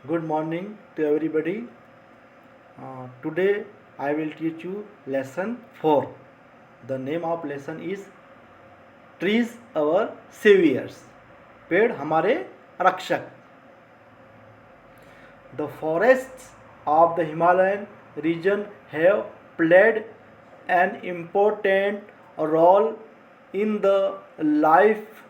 Good morning to everybody. Today I will teach you lesson 4. The name of lesson is Trees Our Saviors. पेड़ हमारे रक्षक. The forests of the Himalayan region have played an important role in the life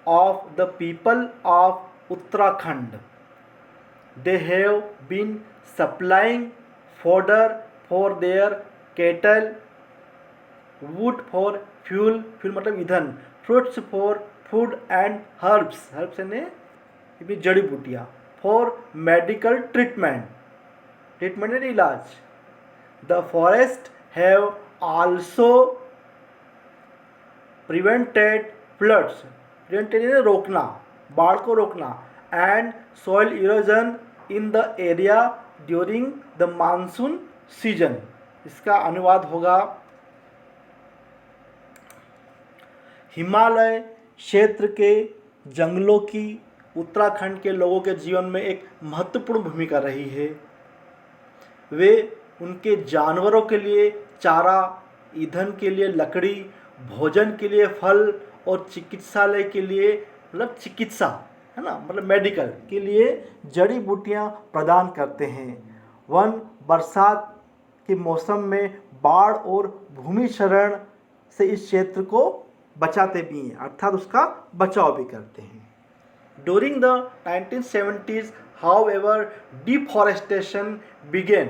of the people of Uttarakhand. They have been supplying fodder for their cattle, wood for fuel, fuel मतलब ईंधन, fruits for food and herbs, herbs यानी भी जड़ी बूटियाँ, for medical treatment, treatment यानी इलाज. The forest have also prevented floods, prevented यानी रोकना, बाढ़ को रोकना, and soil erosion in the area during the monsoon season. इसका अनुवाद होगा हिमालय क्षेत्र के जंगलों की उत्तराखंड के लोगों के जीवन में एक महत्वपूर्ण भूमिका रही है. वे उनके जानवरों के लिए चारा, ईंधन के लिए लकड़ी, भोजन के लिए फल और चिकित्सालय के लिए मतलब चिकित्सा है ना मतलब मेडिकल के लिए जड़ी बूटियां प्रदान करते हैं. वन बरसात के मौसम में बाढ़ और भूमि क्षरण से इस क्षेत्र को बचाते भी हैं, अर्थात उसका बचाव भी करते हैं. During the 1970s, however, deforestation began.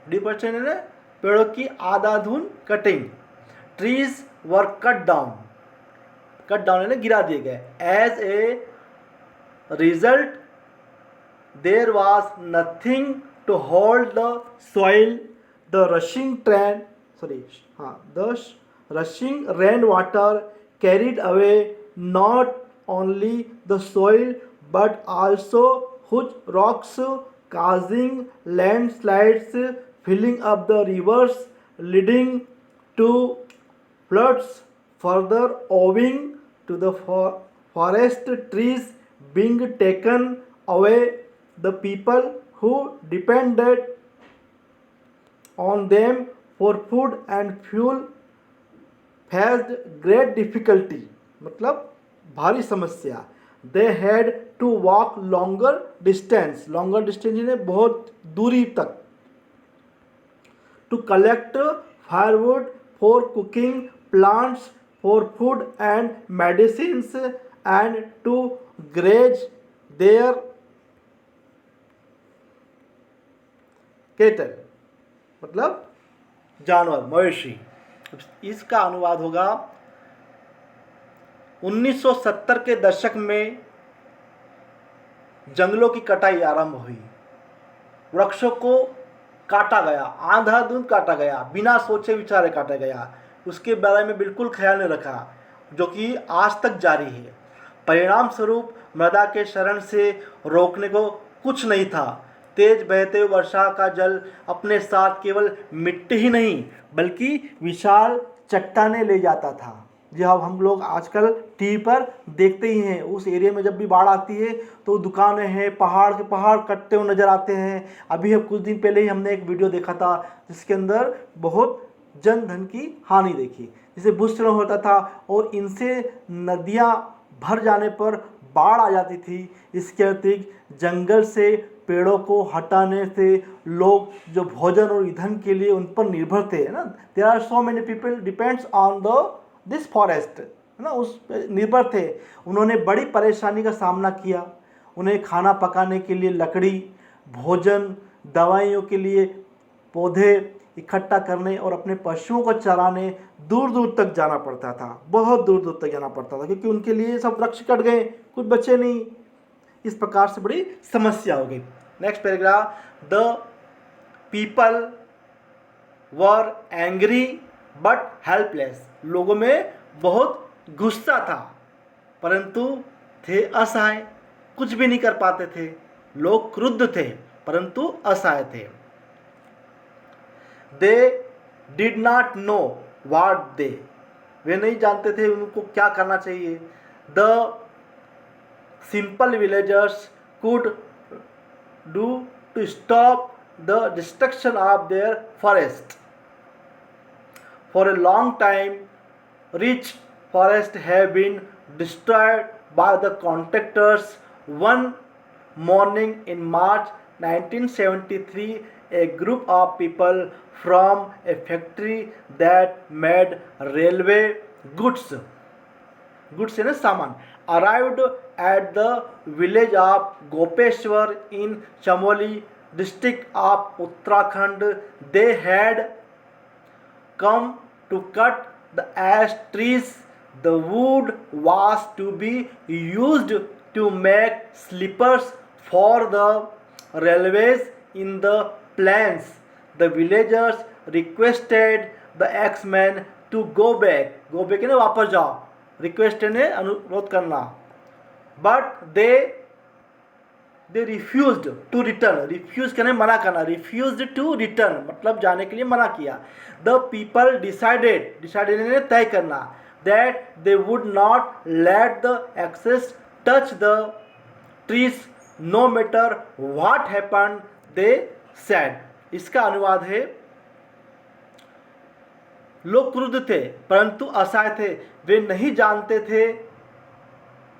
Deforestation है पेड़ों की आधाधुन cutting. Trees were cut down. Cut down यानी गिरा दिए गए. As a result, there was nothing to hold the soil. The rushing rainwater carried away not only the soil but also huge rocks, causing landslides, filling up the rivers, leading to floods. Further, owing to the forest trees being taken away, the people who depended on them for food and fuel faced great difficulty, मतलब भारी समस्या. They had to walk longer distance यानी बहुत दूरी तक, to collect firewood for cooking, plants for food and medicines, and to graze their cattle मतलब जानवर मवेशी. इसका अनुवाद होगा 1970 के दशक में जंगलों की कटाई आरंभ हुई. वृक्षों को काटा गया, आंधाधुंध काटा गया, बिना सोचे विचारे काटा गया, उसके बारे में बिल्कुल ख्याल नहीं रखा, जो कि आज तक जारी है. परिणाम स्वरूप मृदा के क्षरण से रोकने को कुछ नहीं था. तेज बहते हुए वर्षा का जल अपने साथ केवल मिट्टी ही नहीं बल्कि विशाल चट्टानें ले जाता था. जब हम लोग आजकल टीवी पर देखते ही हैं, उस एरिया में जब भी बाढ़ आती है तो दुकानें हैं, पहाड़ के पहाड़ कटते हुए नज़र आते हैं. अभी हम कुछ दिन पहले ही हमने एक वीडियो देखा था जिसके अंदर बहुत जन धन की हानि देखी, जिसे भूस्खलन होता था और इनसे नदियाँ भर जाने पर बाढ़ आ जाती थी. इसके अतिरिक्त जंगल से पेड़ों को हटाने से लोग जो भोजन और ईंधन के लिए उन पर निर्भर थे ना, there are so many people depends on this forest है ना, उस पर निर्भर थे. उन्होंने बड़ी परेशानी का सामना किया. उन्हें खाना पकाने के लिए लकड़ी, भोजन, दवाइयों के लिए पौधे इकट्ठा करने और अपने पशुओं को चराने दूर दूर तक जाना पड़ता था, बहुत दूर दूर तक जाना पड़ता था, क्योंकि उनके लिए सब वृक्ष कट गए, कुछ बचे नहीं. इस प्रकार से बड़ी समस्या हो गई. Next paragraph. The people were angry but helpless. लोगों में बहुत गुस्सा था परंतु थे असहाय, कुछ भी नहीं कर पाते थे. लोग क्रुद्ध थे परंतु असहाय थे. They did not know what they. वे नहीं जानते थे उनको क्या करना चाहिए. The simple villagers could do to stop the destruction of their forest? For a long time, rich forests have been destroyed by the contractors. One morning in March 1973, a group of people from a factory that made railway goods यानी सामान arrived at the village of Gopeshwar in Chamoli district of Uttarakhand. They had come to cut the ash trees. The wood was to be used to make sleepers for the railways in the plains. The villagers requested the axemen to go back. Go back यानी वापस जाओ. Request ने अनुरोध करना. But they refused to return. Refuse करने मना करना. Refused to return मतलब जाने के लिए मना किया. द पीपल डिसाइडेड ने तय करना that they would not let the axes touch the trees no matter what happen. They said. इसका अनुवाद है लोग क्रुद्ध थे परंतु असहाय थे. वे नहीं जानते थे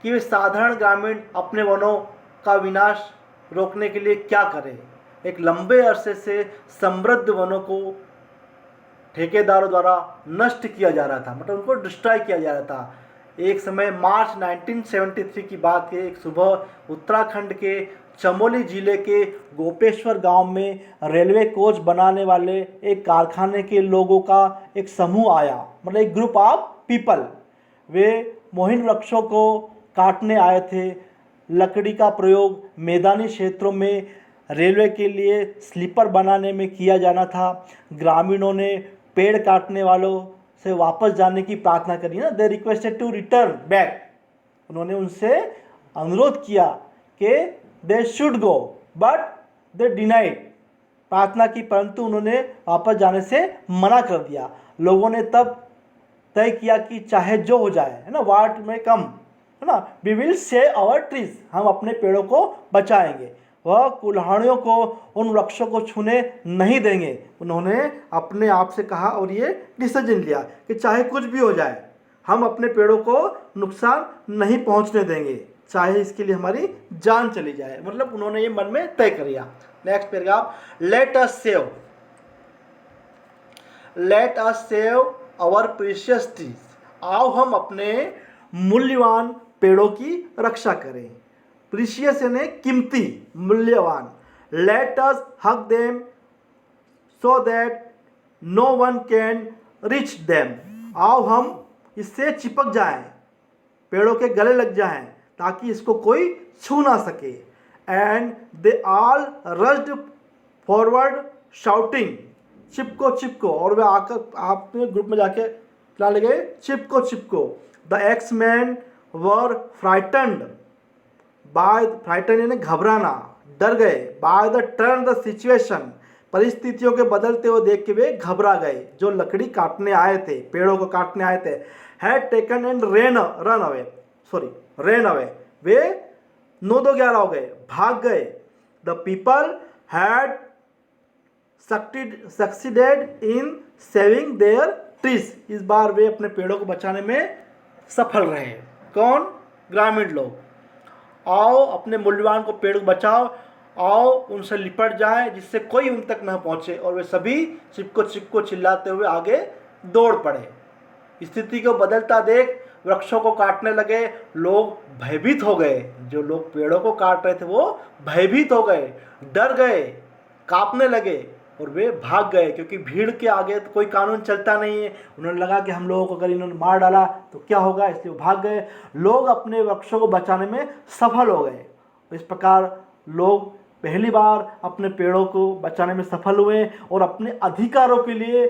कि वे साधारण ग्रामीण अपने वनों का विनाश रोकने के लिए क्या करें. एक लंबे अरसे से समृद्ध वनों को ठेकेदारों द्वारा नष्ट किया जा रहा था, मतलब उनको डिस्ट्रॉय किया जा रहा था. एक समय मार्च 1973 की बात है. एक सुबह उत्तराखंड के चमोली जिले के गोपेश्वर गांव में रेलवे कोच बनाने वाले एक कारखाने के लोगों का एक समूह आया, मतलब एक ग्रुप ऑफ पीपल. वे मोहिन वृक्षों को काटने आए थे. लकड़ी का प्रयोग मैदानी क्षेत्रों में रेलवे के लिए स्लीपर बनाने में किया जाना था. ग्रामीणों ने पेड़ काटने वालों से वापस जाने की प्रार्थना करी ना. They requested to return back. उन्होंने उनसे अनुरोध किया कि they should go but they denied. प्रार्थना की परंतु उन्होंने वापस जाने से मना कर दिया. लोगों ने तब तय किया कि चाहे जो हो जाए, है ना, वाट में कम, है ना, we will save our trees. हम अपने पेड़ों को बचाएंगे. वह कुल्हाड़ियों को उन वृक्षों को छूने नहीं देंगे. उन्होंने अपने आप से कहा और ये डिसीजन लिया कि चाहे कुछ भी हो जाए हम अपने पेड़ों को नुकसान नहीं पहुंचने देंगे, चाहे इसके लिए हमारी जान चली जाए. मतलब उन्होंने ये मन में तय कर लिया. Next paragraph. Let us save our precious trees. आओ हम अपने मूल्यवान पेड़ों की रक्षा करें. प्रीशियस यानी कीमती, मूल्यवान. Let us hug them so that no one can reach them. आओ हम इससे चिपक जाएं, पेड़ों के गले लग जाएं ताकि इसको कोई छू ना सके. And they all rushed forward shouting Chipko Chipko. और वे आकर आपने ग्रुप में जाके क्या लगे, Chipko Chipko. The axemen were frightened by, frightened यानी घबराना, डर गए. By the turn the situation, परिस्थितियों के बदलते हुए देख के वे घबरा गए. जो लकड़ी काटने आए थे, पेड़ों को काटने आए थे, had taken and ran away. वे 9-11 हो गए, भाग गए. The people had succeeded in saving their trees. इस बार वे अपने पेड़ों को बचाने में सफल रहे. कौन? ग्रामीण लोग. आओ अपने मूल्यवान को पेड़ को बचाओ, आओ उनसे लिपट जाए जिससे कोई उन तक न पहुँचे. और वे सभी चिपको चिपको चिल्लाते हुए आगे दौड़ पड़े. स्थिति को बदलता देख वृक्षों को काटने लगे. लोग भयभीत हो गए. जो लोग पेड़ों को काट रहे थे वो भयभीत हो गए, डर गए, कांपने लगे और वे भाग गए. क्योंकि भीड़ के आगे तो कोई कानून चलता नहीं है. उन्होंने लगा कि हम लोगों को अगर इन्होंने मार डाला तो क्या होगा, इसलिए वो भाग गए. लोग अपने वृक्षों को बचाने में सफल हो गए. इस प्रकार लोग पहली बार अपने पेड़ों को बचाने में सफल हुए और अपने अधिकारों के लिए,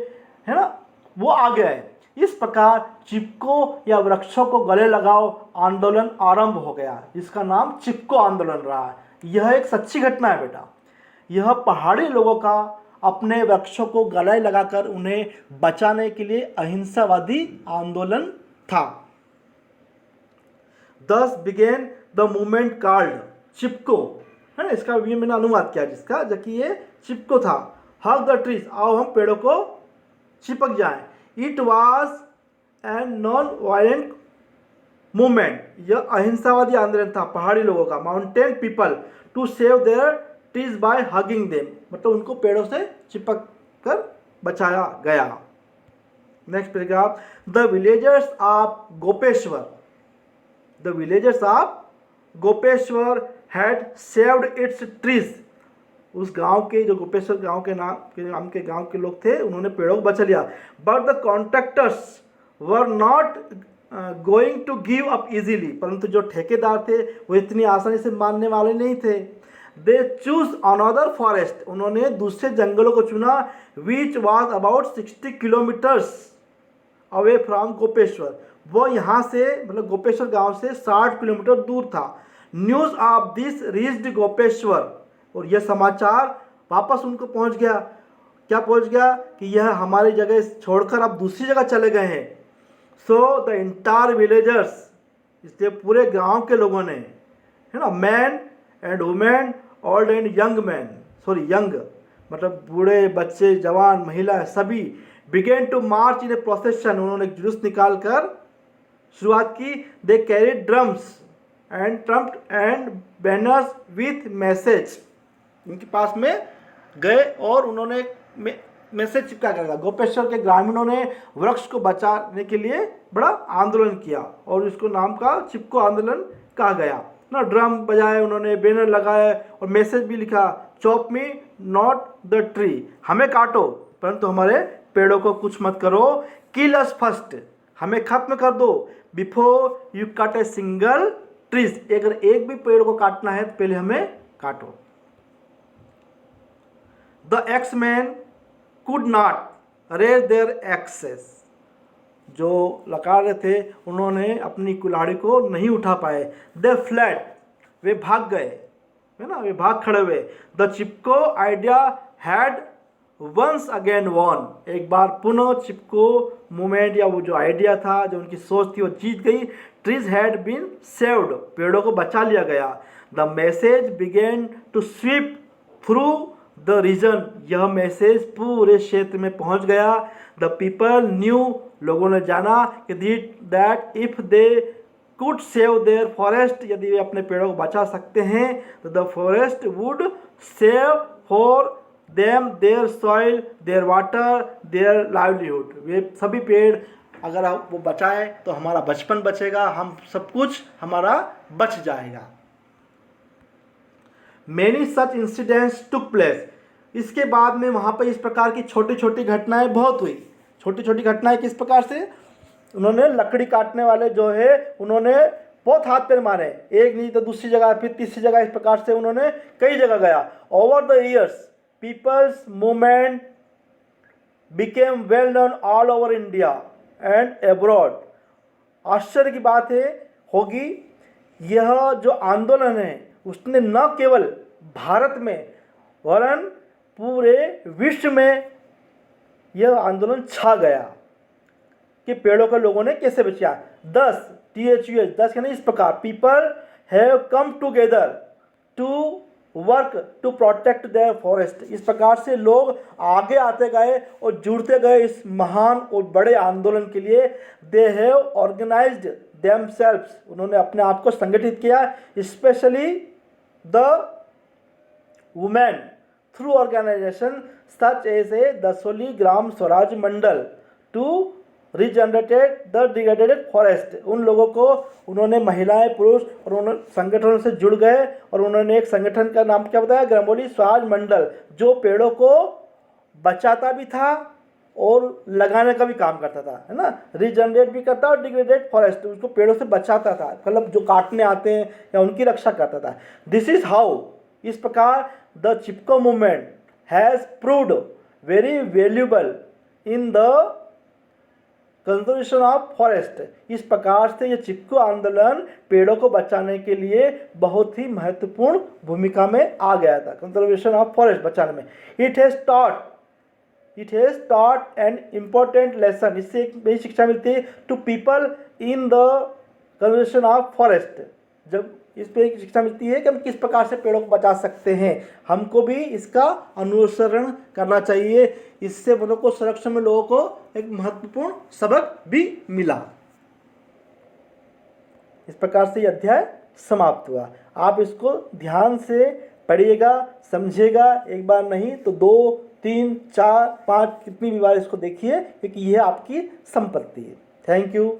है ना, वो आगे आए. इस प्रकार चिपको या वृक्षों को गले लगाओ आंदोलन आरंभ हो गया, जिसका नाम चिपको आंदोलन रहा. यह एक सच्ची घटना है बेटा. यह पहाड़ी लोगों का अपने वृक्षों को गले लगाकर उन्हें बचाने के लिए अहिंसावादी आंदोलन था. Thus began the movement called चिपको. है ना, इसका ये मैंने अनुवाद किया जिसका, जबकि ये चिपको था। हग द ट्रीज, आओ हम पेड़ों को चिपक जाएं। It was an non violent movement, यह अहिंसावादी आंदोलन था पहाड़ी लोगों का, mountain people to save their trees by hugging them, मतलब उनको पेड़ों से चिपक कर बचाया गया। Next paragraph, the villagers of Gopeshwar, the villagers of Gopeshwar had saved its trees, उस गांव के जो गोपेश्वर गांव के नाम के गांव के लोग थे उन्होंने पेड़ों को बचा लिया। But the contractors were not going to give up easily, परंतु जो ठेकेदार थे वो इतनी आसानी से मानने वाले नहीं थे। दे चूज अनदर फॉरेस्ट, उन्होंने दूसरे जंगलों को चुना, which was about 60 kilometres away from Gopeshwar, वो यहाँ से मतलब गोपेश्वर गांव से 60 किलोमीटर दूर था। News of this reached Gopeshwar, और यह समाचार वापस उनको पहुँच गया। क्या पहुँच गया कि यह हमारी जगह छोड़कर अब दूसरी जगह चले गए हैं। सो द इंटायर विलेजर्स, इसलिए पूरे गांव के लोगों ने, है ना, man and women, old and young man, sorry young मतलब बूढ़े बच्चे जवान महिला सभी, began to march in a procession, उन्होंने जुलूस निकाल कर शुरुआत की। They carried drums and trump and banners with message, उनके पास में गए और उन्होंने मैसेज चिपका कर रखा। गोपेश्वर के ग्रामीणों ने वृक्ष को बचाने के लिए बड़ा आंदोलन किया और इसको नाम का चिपको आंदोलन कहा गया ना। ड्रम बजाए उन्होंने, बैनर लगाए और मैसेज भी लिखा, chop me not the tree, हमें काटो परंतु हमारे पेड़ों को कुछ मत करो। किल अस फर्स्ट, हमें खत्म कर दो, before you cut a single trees, अगर एक भी पेड़ को काटना है तो पहले हमें काटो। The axeman could not raise their axes, जो लकार थे उन्होंने अपनी कुल्हाड़ी को नहीं उठा पाए। दे फ्लैट, वे भाग गए, है ना, वे भाग खड़े हुए। The Chipko idea had once again won, एक बार पुनः चिपको मूवमेंट या वो जो आइडिया था, जो उनकी सोच थी वो जीत गई। ट्रीज हैड बीन सेव्ड, पेड़ों को बचा लिया गया। The message began to sweep through the region, यह मैसेज पूरे क्षेत्र में पहुंच गया। द पीपल न्यू, लोगों ने जाना कि that if they could save their forest, यदि वे अपने पेड़ों को बचा सकते हैं तो the forest would save for them their soil, their water, their livelihood, वे सभी पेड़ अगर आप वो बचाएं तो हमारा बचपन बचेगा, हम सब कुछ हमारा बच जाएगा। Many such incidents took place, इसके बाद में वहाँ पर इस प्रकार की छोटी छोटी घटनाएं बहुत हुई। छोटी छोटी घटनाएं किस प्रकार से, उन्होंने लकड़ी काटने वाले जो है उन्होंने बहुत हाथ पैर मारे, एक नहीं तो दूसरी जगह फिर तीसरी जगह, इस प्रकार से उन्होंने कई जगह गया। Over the years people's movement became well known all over India and abroad, आश्चर्य की बात है होगी यह जो आंदोलन है उसने न केवल भारत में वरन पूरे विश्व में यह आंदोलन छा गया कि पेड़ों के लोगों ने कैसे बचाया। 10 यानी इस प्रकार, people have come together to work to protect their forest, इस प्रकार से लोग आगे आते गए और जुड़ते गए इस महान और बड़े आंदोलन के लिए। दे हैव ऑर्गेनाइज्ड देमसेल्व्स, उन्होंने अपने आप को संगठित किया। Specially the women through organisation such as a Dasholi Gram Swaraj Mandal to regenerated the degraded forest, उन लोगों को उन्होंने महिलाएं पुरुष और उन्होंने संगठनों से जुड़ गए और उन्होंने एक संगठन का नाम क्या बताया, ग्रामोली स्वराज मंडल, जो पेड़ों को बचाता भी था और लगाने का भी काम करता था, है ना, रिजनरेट भी करता और डिग्रेडेड फॉरेस्ट, उसको पेड़ों से बचाता था, मतलब जो काटने आते हैं या उनकी रक्षा करता था। दिस इज हाउ, इस प्रकार the Chipko movement has proved very valuable in the conservation of forest, इस प्रकार से ये चिपको आंदोलन पेड़ों को बचाने के लिए बहुत ही महत्वपूर्ण भूमिका में आ गया था, कंजर्वेशन ऑफ फॉरेस्ट बचाने में। It has taught an important lesson, इससे एक बड़ी शिक्षा मिलती है to people in the conservation of forest, जब इस पर एक शिक्षा मिलती है कि हम किस प्रकार से पेड़ों को बचा सकते हैं। हमको भी इसका अनुसरण करना चाहिए। इससे वनों को संरक्षण में लोगों को एक महत्वपूर्ण सबक भी मिला। इस प्रकार से यह अध्याय समाप्त हुआ। आप इसको ध्यान से पढ़िएगा, समझिएगा, एक बार नहीं तो 2, 3, 4, 5 कितनी भी बार इसको देखिए, क्योंकि यह आपकी संपत्ति है। Thank you.